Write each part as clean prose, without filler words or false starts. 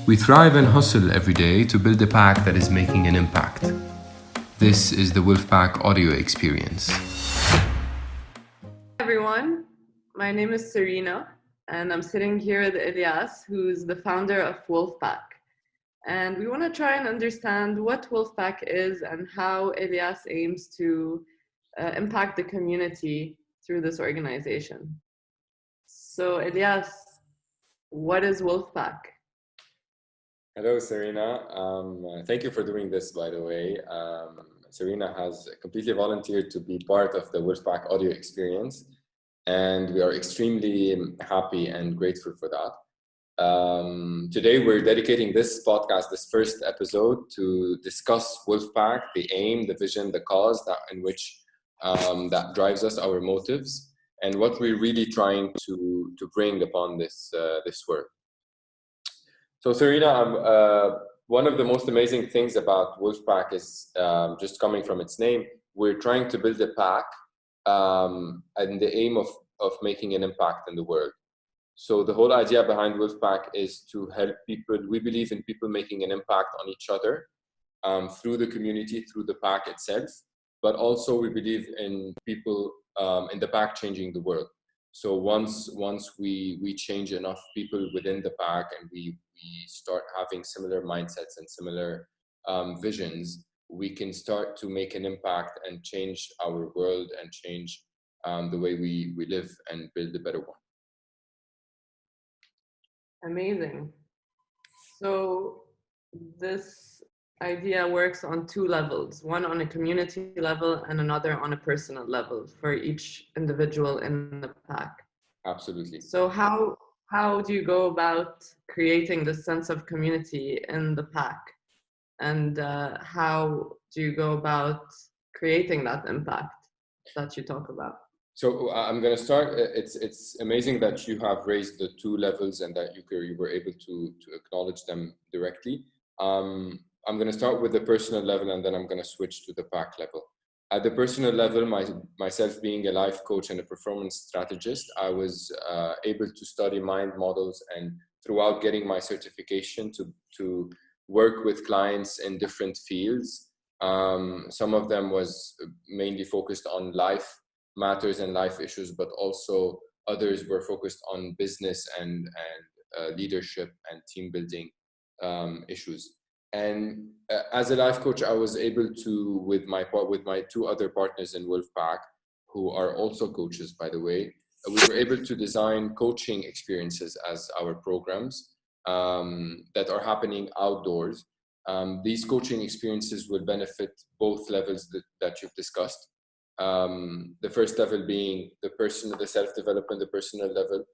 We thrive and hustle every day to build a pack that is making an impact. This is the Wolfpack audio experience. Hi everyone, my name is Serena and I'm sitting here with Elias, who's the founder of Wolfpack. And we want to try and understand what Wolfpack is and how Elias aims to impact the community through this organization. So Elias, what is Wolfpack? Hello, Serena. Thank you for doing this, by the way. Serena has completely volunteered to be part of the Wolfpack audio experience, and we are extremely happy and grateful for that. Today, we're dedicating this podcast, this first episode, to discuss Wolfpack, the aim, the vision, the cause that drives us, our motives, and what we're really trying to bring upon this work. So Serena, one of the most amazing things about Wolfpack is just coming from its name. We're trying to build a pack and the aim of making an impact in the world. So the whole idea behind Wolfpack is to help people. We believe in people making an impact on each other through the community, through the pack itself, but also we believe in people in the pack changing the world. So once we change enough people within the pack and we start having similar mindsets and similar visions, we can start to make an impact and change our world and change the way we live and build a better one. Amazing. So this idea works on two levels, one on a community level and another on a personal level for each individual in the pack. Absolutely. So how do you go about creating this sense of community in the pack? And how do you go about creating that impact that you talk about? So I'm going to start. It's amazing that you have raised the two levels and that you were able to acknowledge them directly. I'm going to start with the personal level and then I'm going to switch to the pack level. At the personal level, myself being a life coach and a performance strategist, I was able to study mind models and throughout getting my certification to work with clients in different fields. Some of them was mainly focused on life matters and life issues, but also others were focused on business and leadership and team building issues. And as a life coach, I was able to, with my two other partners in Wolfpack, who are also coaches, by the way, we were able to design coaching experiences as our programs that are happening outdoors. These coaching experiences will benefit both levels that you've discussed. The first level being the self-development, the personal level,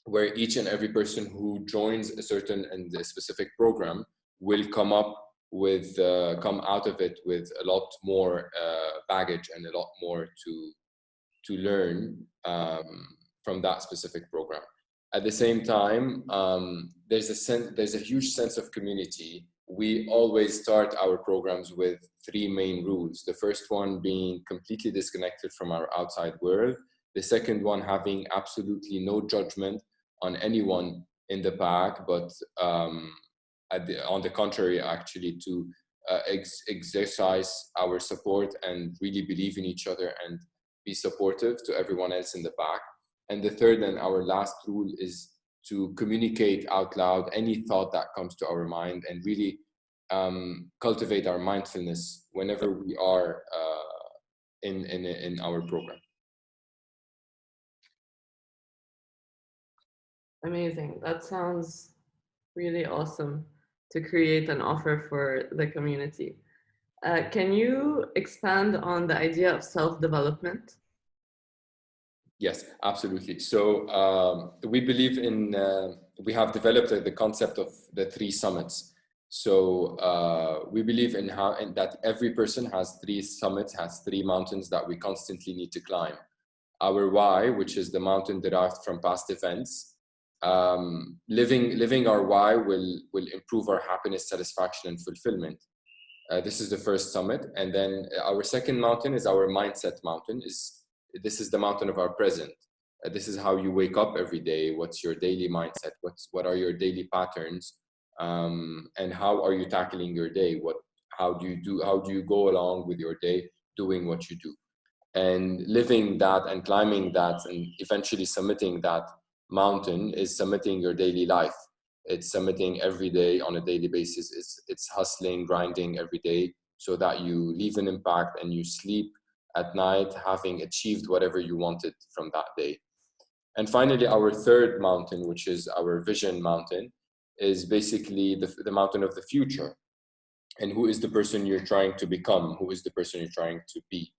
where each and every person who joins a certain and a specific program will come out of it with a lot more baggage and a lot more to learn from that specific program. At the same time, there's a huge sense of community. We always start our programs with three main rules. The first one being completely disconnected from our outside world. The second one having absolutely no judgment on anyone in the pack, but on the contrary, actually to exercise our support and really believe in each other and be supportive to everyone else in the pack. And the third and our last rule is to communicate out loud any thought that comes to our mind and really cultivate our mindfulness whenever we are in our program. Amazing. That sounds really awesome to create an offer for the community. Can you expand on the idea of self-development? Yes, absolutely. So we believe we have developed the concept of the three summits. So we believe in that every person has three summits, has three mountains that we constantly need to climb. Our why, which is the mountain derived from past events, living our why will improve our happiness, satisfaction, and fulfillment. This is the first summit. And then our second mountain is our mindset mountain. This is the mountain of our present. This is how you wake up every day. What's your daily mindset? What are your daily patterns and how are you tackling your day? How do you go along with your day doing what you do? And living that and climbing that and eventually submitting that mountain is submitting your daily life. It's submitting every day on a daily basis. It's hustling, grinding every day so that you leave an impact and you sleep at night having achieved whatever you wanted from that day. And finally, our third mountain, which is our vision mountain, is basically the mountain of the future. And who is the person you're trying to become? Who is the person you're trying to be?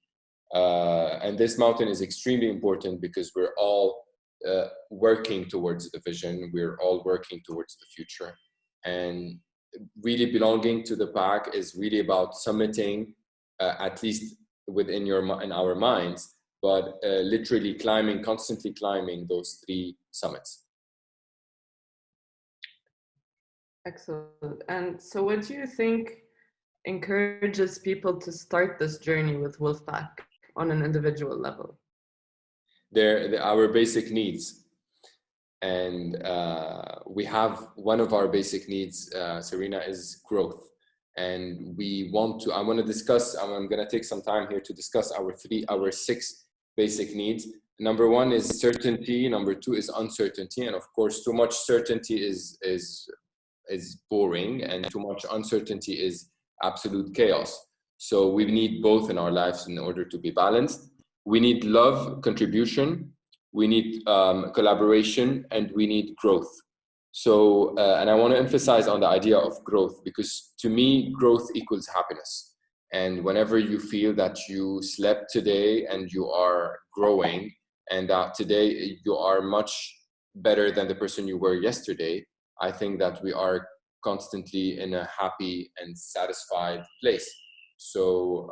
And this mountain is extremely important because we're all working towards the vision. We're all working towards the future. And really belonging to the pack is really about summiting, at least within in our minds, but literally climbing, constantly climbing those 3 summits. Excellent. And so what do you think encourages people to start this journey with Wolfpack on an individual level? They're our basic needs. And we have one of our basic needs, Serena, is growth. And I want to discuss, I'm going to take some time here to discuss our 6 basic needs. Number 1 is certainty. Number 2 is uncertainty. And of course, too much certainty is boring, and too much uncertainty is absolute chaos. So we need both in our lives in order to be balanced. We need love, contribution. We need collaboration, and we need growth. So, and I want to emphasize on the idea of growth, because to me, growth equals happiness. And whenever you feel that you slept today and you are growing, and that today you are much better than the person you were yesterday, I think that we are constantly in a happy and satisfied place. So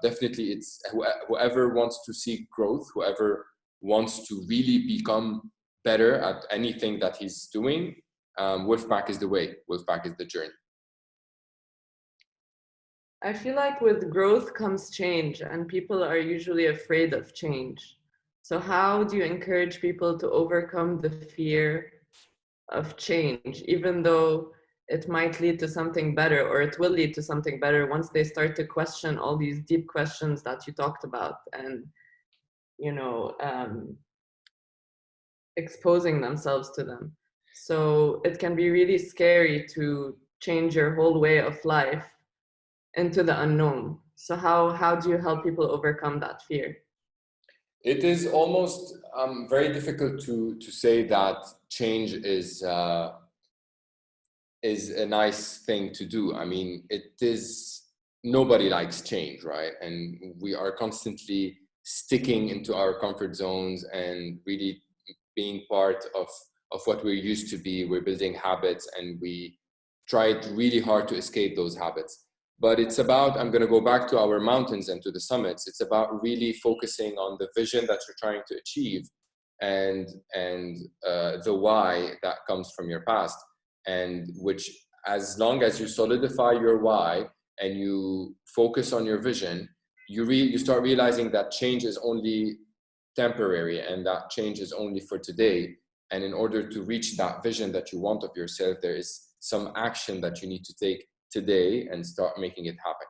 definitely it's whoever wants to seek growth, whoever wants to really become better at anything that he's doing, Wolfpack is the way, Wolfpack is the journey. I feel like with growth comes change, and people are usually afraid of change. So how do you encourage people to overcome the fear of change, even though it might lead to something better, or it will lead to something better once they start to question all these deep questions that you talked about, and exposing themselves to them? So it can be really scary to change your whole way of life into the unknown. So how do you help people overcome that fear? It is almost very difficult to say that change is a nice thing to do. I mean, nobody likes change, right? And we are constantly sticking into our comfort zones and really being part of what we're used to be. We're building habits, and we tried really hard to escape those habits. But it's about, I'm going to go back to our mountains and to the summits. It's about really focusing on the vision that you're trying to achieve, and the why that comes from your past. And which, as long as you solidify your why and you focus on your vision, you start realizing that change is only temporary, and that change is only for today. And in order to reach that vision that you want of yourself, there is some action that you need to take today and start making it happen.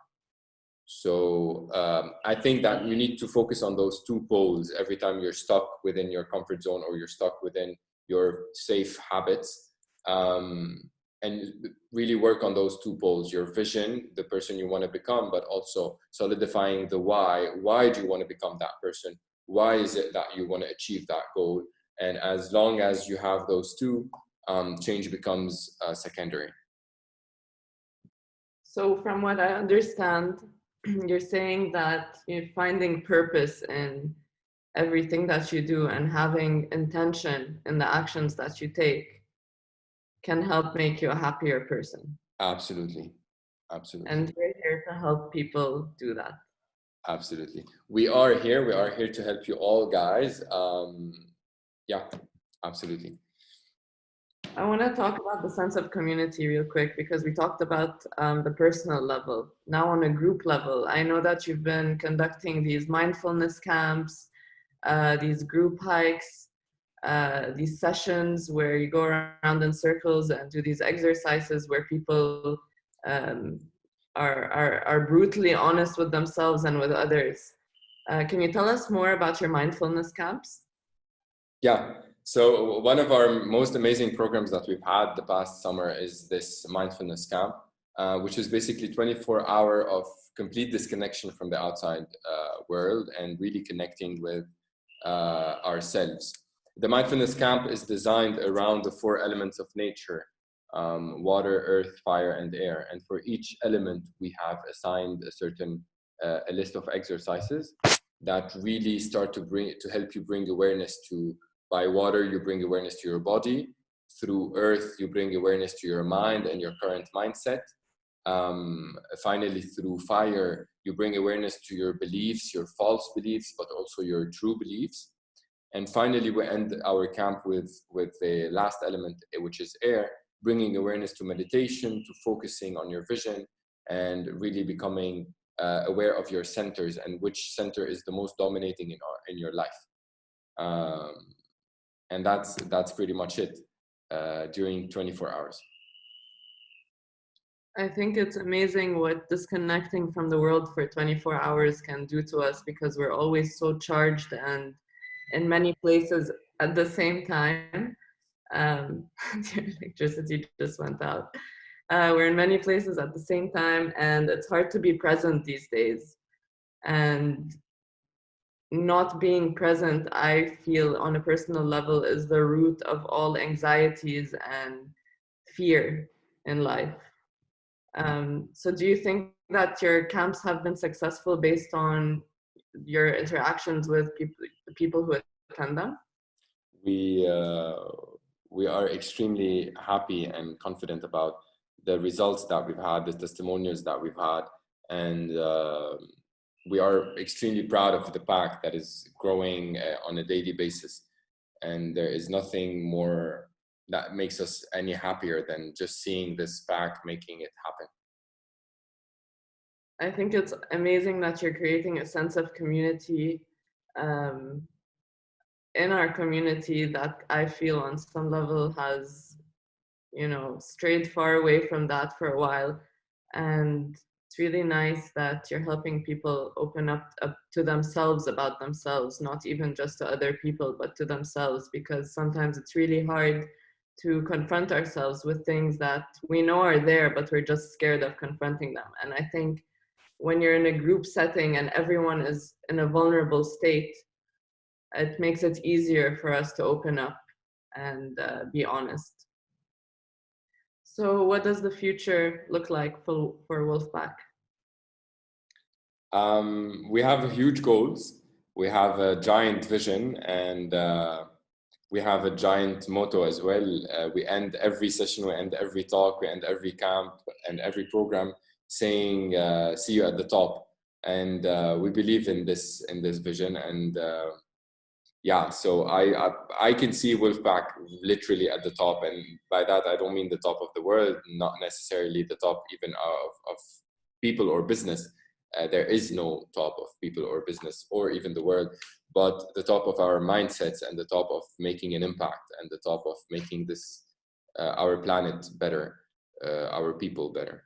So I think that you need to focus on those 2 poles every time you're stuck within your comfort zone, or you're stuck within your safe habits, and really work on those 2 poles: your vision, the person you want to become, but also solidifying the why. Why do you want to become that person? Why is it that you want to achieve that goal? And as long as you have those 2, change becomes secondary. So from what I understand, you're saying that you're finding purpose in everything that you do and having intention in the actions that you take can help make you a happier person. Absolutely. Absolutely. And we're here to help people do that. Absolutely. We are here to help you all, guys. Yeah, absolutely. I want to talk about the sense of community real quick, because we talked about the personal level. Now on a group level, I know that you've been conducting these mindfulness camps, these group hikes. these sessions where you go around in circles and do these exercises where people are brutally honest with themselves and with others. Can you tell us more about your mindfulness camps? Yeah. So one of our most amazing programs that we've had the past summer is this mindfulness camp, which is basically 24-hour of complete disconnection from the outside world and really connecting with ourselves. The mindfulness camp is designed around the 4 elements of nature: water, earth, fire, and air. And for each element, we have assigned a list of exercises that really start to help you bring awareness to. By water, you bring awareness to your body. Through earth, you bring awareness to your mind and your current mindset. Finally, through fire, you bring awareness to your beliefs, your false beliefs, but also your true beliefs. And finally, we end our camp with the last element, which is air, bringing awareness to meditation, to focusing on your vision, and really becoming aware of your centers and which center is the most dominating in your life. And that's pretty much it during 24 hours. I think it's amazing what disconnecting from the world for 24 hours can do to us, because we're always so charged and in many places at the same time. The electricity just went out. We're in many places at the same time, and it's hard to be present these days. And not being present, I feel on a personal level, is the root of all anxieties and fear in life. So do you think that your camps have been successful based on your interactions with people who attend them? We are extremely happy and confident about the results that we've had, the testimonials that we've had, and we are extremely proud of the pack that is growing on a daily basis. And there is nothing more that makes us any happier than just seeing this pack making it happen. I think it's amazing that you're creating a sense of community in our community that I feel on some level has, strayed far away from that for a while. And it's really nice that you're helping people open up to themselves about themselves, not even just to other people, but to themselves, because sometimes it's really hard to confront ourselves with things that we know are there, but we're just scared of confronting them. And I think when you're in a group setting and everyone is in a vulnerable state, it makes it easier for us to open up and be honest. So what does the future look like for Wolfpack? We have huge goals. We have a giant vision, and we have a giant motto as well. We end every session, we end every talk, we end every camp and every program saying, see you at the top. And we believe in this vision. And yeah, so I can see Wolfpack literally at the top. And by that, I don't mean the top of the world, not necessarily the top even of people or business. There is no top of people or business or even the world, but the top of our mindsets and the top of making an impact and the top of making this, our planet better, our people better.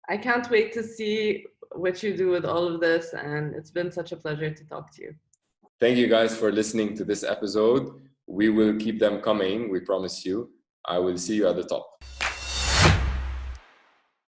I can't wait to see what you do with all of this, and it's been such a pleasure to talk to you. Thank you guys for listening to this episode. We will keep them coming, we promise you. I will see you at the top.